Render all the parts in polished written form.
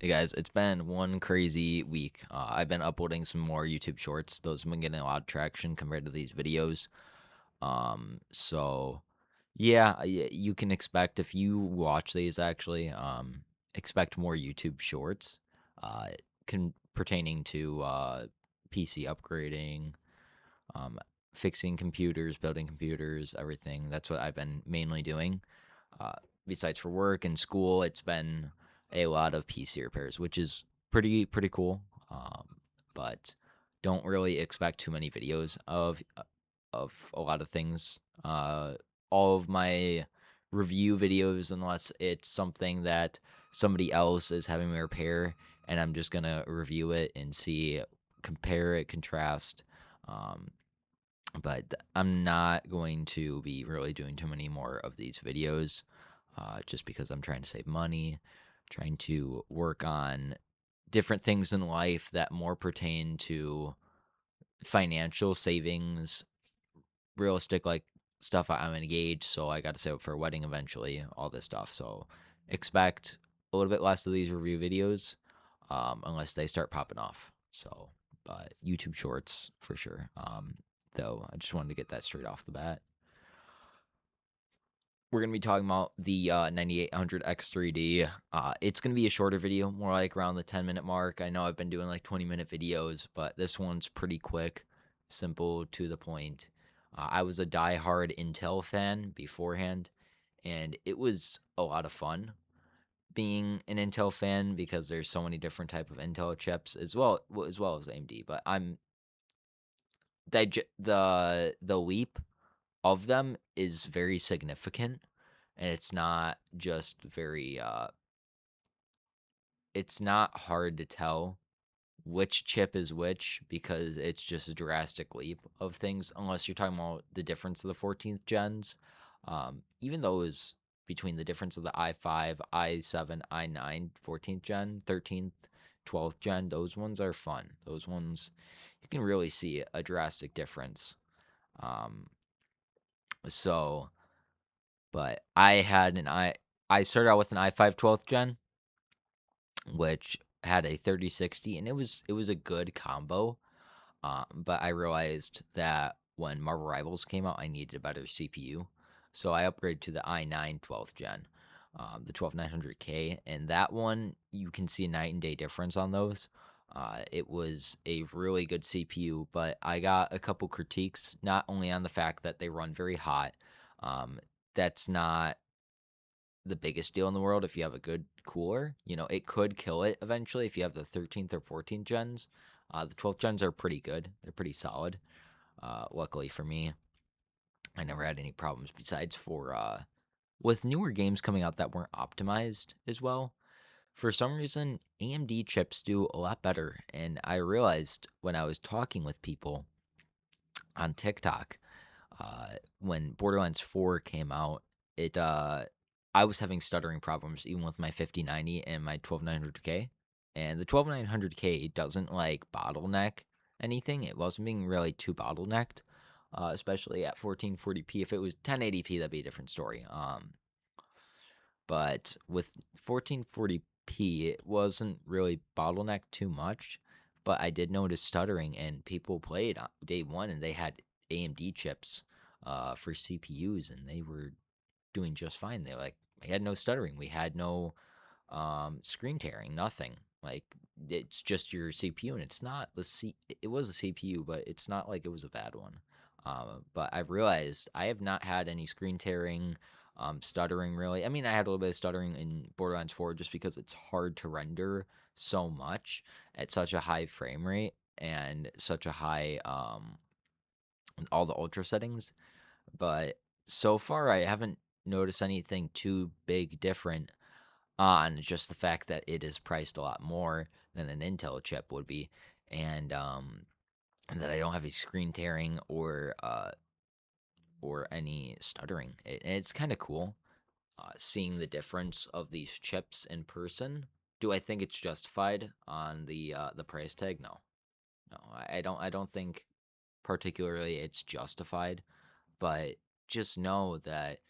Hey guys, it's been one crazy week. I've been uploading some more YouTube shorts. Those have been getting a lot of traction compared to these videos. So yeah, you can expect if you watch these actually, expect more YouTube shorts, uh, pertaining to PC upgrading, um, fixing computers, building computers, everything. That's what I've been mainly doing. Uh, Besides for work and school, it's been a lot of PC repairs, which is pretty cool. But don't really expect too many videos of a lot of things. All of my review videos, unless it's something that somebody else is having me repair, and I'm just gonna review it and see, compare it, contrast. Um, but I'm not going to be really doing too many more of these videos, just because I'm trying to save money, trying to work on different things in life that more pertain to financial savings, realistic like stuff. I'm engaged, so I got to save up for a wedding eventually, all this stuff. So expect a little bit less of these review videos, unless they start popping off. So, but YouTube Shorts for sure. Though I just wanted to get that straight off the bat. We're gonna be talking about the 9800 X3D. It's gonna be a shorter video, more like around the 10-minute mark. I know I've been doing like 20-minute videos, but this one's pretty quick, simple, to the point. I was a die-hard Intel fan beforehand, and it was a lot of fun being an Intel fan because there's so many different type of Intel chips as well as AMD. But the leap of them is very significant, and it's not just very it's not hard to tell which chip is which because it's just a drastic leap of things, unless you're talking about the difference of the 14th gens. Even those between the difference of the i5, i7, i9, 14th gen, 13th, 12th gen, those ones are fun. Those ones you can really see a drastic difference. um so But I started out with an i5 12th gen, which had a 3060, and it was a good combo. But I realized that when Marvel Rivals came out, I needed a better CPU, so I upgraded to the i9 12th gen, the 12900K, and that one you can see a night and day difference on those. It was a really good CPU, but I got a couple critiques, not only on the fact that they run very hot. Um, that's not the biggest deal in the world if you have a good cooler. It could kill it eventually if you have the 13th or 14th gens. The 12th gens are pretty good. They're pretty solid. Luckily for me, I never had any problems besides for with newer games coming out that weren't optimized as well. For some reason, AMD chips do a lot better. And I realized when I was talking with people on TikTok, when Borderlands 4 came out, it I was having stuttering problems even with my 5090 and my 12900K. And the 12900K doesn't like bottleneck anything. It wasn't being really too bottlenecked, especially at 1440p. If it was 1080p, that'd be a different story. But with 1440p, it wasn't really bottlenecked too much. But I did notice stuttering, and people played on day one, and they had AMD chips for CPUs, and they were doing just fine. They like we had no stuttering, we had no screen tearing, nothing. Like it's just your CPU, and it's not the C. It was a CPU, but it's not like it was a bad one. But I realized I have not had any screen tearing, stuttering really. I mean, I had a little bit of stuttering in Borderlands 4 just because it's hard to render so much at such a high frame rate and such a high all the ultra settings. But so far, I haven't noticed anything too big different on just the fact that it is priced a lot more than an Intel chip would be, and that I don't have a screen tearing or any stuttering. And it's kind of cool seeing the difference of these chips in person. Do I think it's justified on the price tag? No, no, I don't. I don't think particularly it's justified, but just know that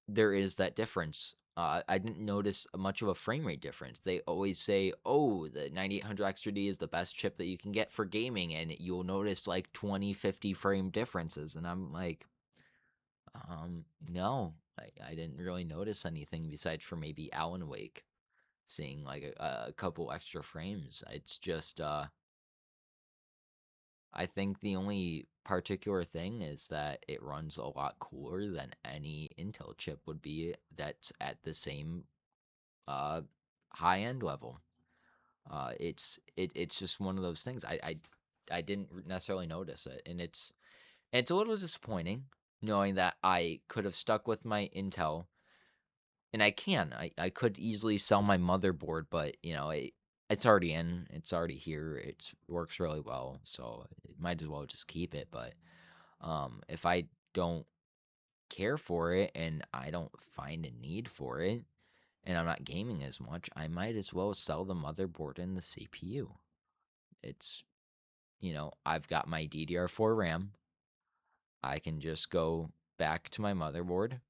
there is that difference. I didn't notice much of a frame rate difference. They always say, "Oh, the 9800 Extra D is the best chip that you can get for gaming," and you'll notice like 20, 50 frame differences. And I'm like, no, I didn't really notice anything besides for maybe Alan Wake, seeing like a couple extra frames. It's just, I think the only particular thing is that it runs a lot cooler than any Intel chip would be that's at the same uh, high end level. It's just one of those things. I didn't necessarily notice it, and it's a little disappointing knowing that I could have stuck with my Intel, and I can. I could easily sell my motherboard, but it's already in. It's already here. It works really well, so it might as well just keep it. But if I don't care for it and I don't find a need for it, and I'm not gaming as much, I might as well sell the motherboard and the CPU. It's, I've got my DDR4 RAM. I can just go back to my motherboard,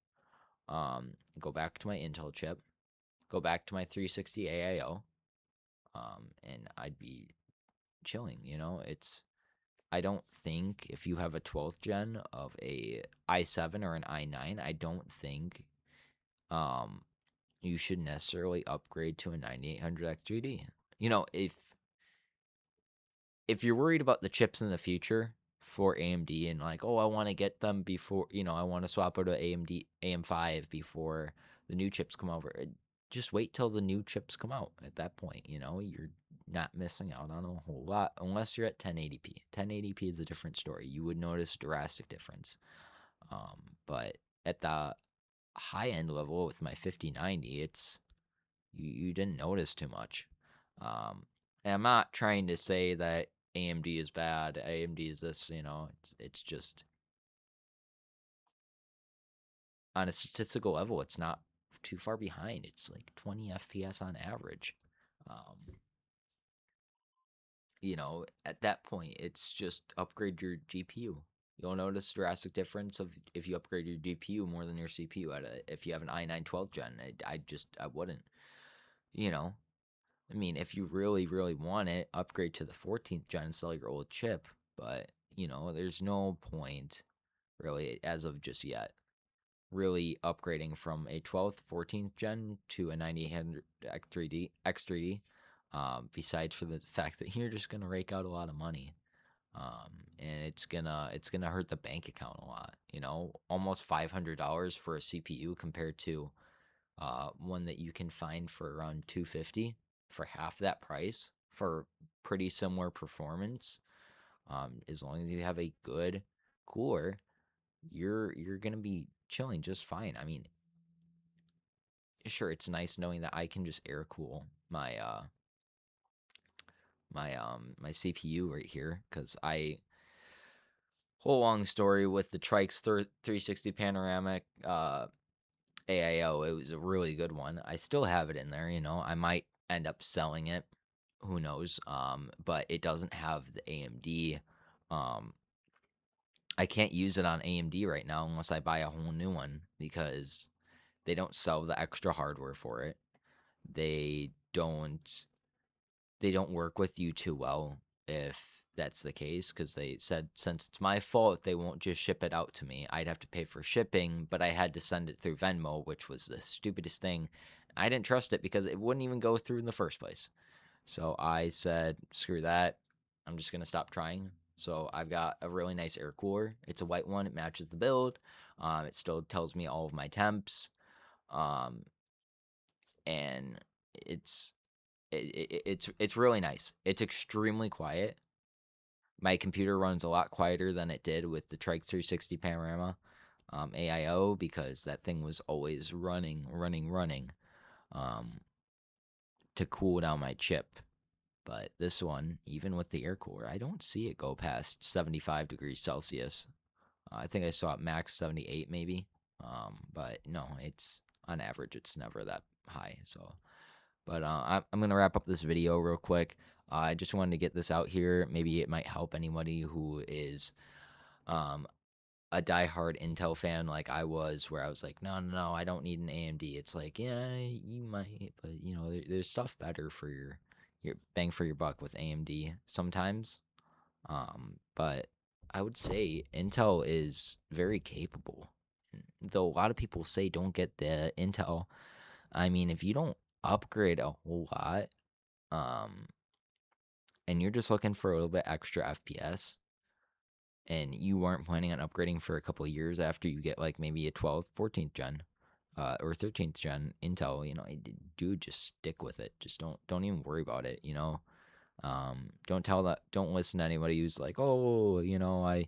go back to my Intel chip, go back to my 360 AIO, and I'd be chilling. I don't think if you have a 12th gen of a i7 or an i9, I don't think um you should necessarily upgrade to a 9800X3D. If you're worried about the chips in the future for AMD and like, oh, I want to get them before, I want to swap out to AMD AM5 before the new chips come over. Just wait till the new chips come out. At that point, you're not missing out on a whole lot unless you're at 1080p. 1080p is a different story. You would notice a drastic difference. But at the high end level with my 5090, you didn't notice too much. And I'm not trying to say that AMD is bad. AMD is this, it's just on a statistical level, it's not too far behind. It's like 20 FPS on average. Um, at that point, it's just upgrade your GPU. You'll notice a drastic difference of if you upgrade your GPU more than your CPU. If you have an i9 12th gen, I wouldn't. You know, I mean, if you really, really want it, upgrade to the 14th gen and sell your old chip. But, there's no point, really, as of just yet, really upgrading from a 12th, 14th gen to a 9800 X3D, besides for the fact that you're just going to rake out a lot of money. And it's gonna hurt the bank account a lot. Almost $500 for a CPU compared to one that you can find for around 250 for half that price for pretty similar performance. As long as you have a good cooler, you're gonna be chilling just fine. I mean, sure, it's nice knowing that I can just air cool my CPU right here because I whole long story with the Trike's 360 panoramic AIO. It was a really good one. I still have it in there. I might end up selling it. Who knows? But it doesn't have the AMD. Um, I can't use it on AMD right now unless I buy a whole new one because they don't sell the extra hardware for it. They don't they don't work with you too well if that's the case because they said since it's my fault they won't just ship it out to me. I'd have to pay for shipping, but I had to send it through Venmo, which was the stupidest thing. I didn't trust it because it wouldn't even go through in the first place. So I said, screw that. I'm just going to stop trying. So I've got a really nice air cooler. It's a white one. It matches the build. It still tells me all of my temps. Um, and it's it's really nice. It's extremely quiet. My computer runs a lot quieter than it did with the Trike 360 Panorama AIO because that thing was always running um, to cool down my chip. But this one, even with the air cooler, I don't see it go past 75 degrees Celsius. I think I saw it max 78 maybe. But no, it's on average, it's never that high. So, but I'm going to wrap up this video real quick. I just wanted to get this out here. Maybe it might help anybody who is a diehard Intel fan like I was, where I was like, no, no, no, I don't need an AMD. It's like, yeah, you might, but there's stuff better for your bang for your buck with AMD sometimes. But I would say Intel is very capable. Though a lot of people say don't get the Intel. I mean, if you don't upgrade a whole lot, um, and you're just looking for a little bit extra FPS, and you weren't planning on upgrading for a couple of years after you get like maybe a 12th, 14th gen, or 13th gen Intel, dude, just stick with it. Just don't even worry about it. Don't listen to anybody who's like, oh, I.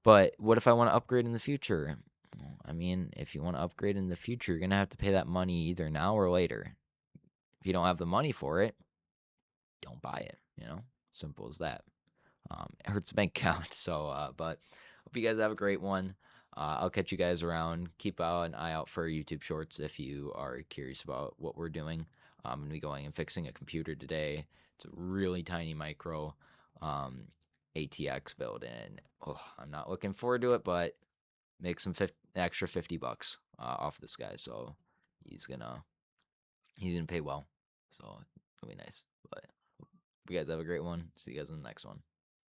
But what if I want to upgrade in the future? Well, I mean, if you want to upgrade in the future, you're gonna have to pay that money either now or later. If you don't have the money for it, don't buy it. Simple as that. It hurts the bank account. So, but hope you guys have a great one. I'll catch you guys around. Keep an eye out for YouTube shorts if you are curious about what we're doing. I'm gonna be going and fixing a computer today. It's a really tiny micro ATX build, and I'm not looking forward to it, but make some extra $50 off this guy. So he's gonna pay well. So it'll be nice. But hope you guys have a great one. See you guys in the next one.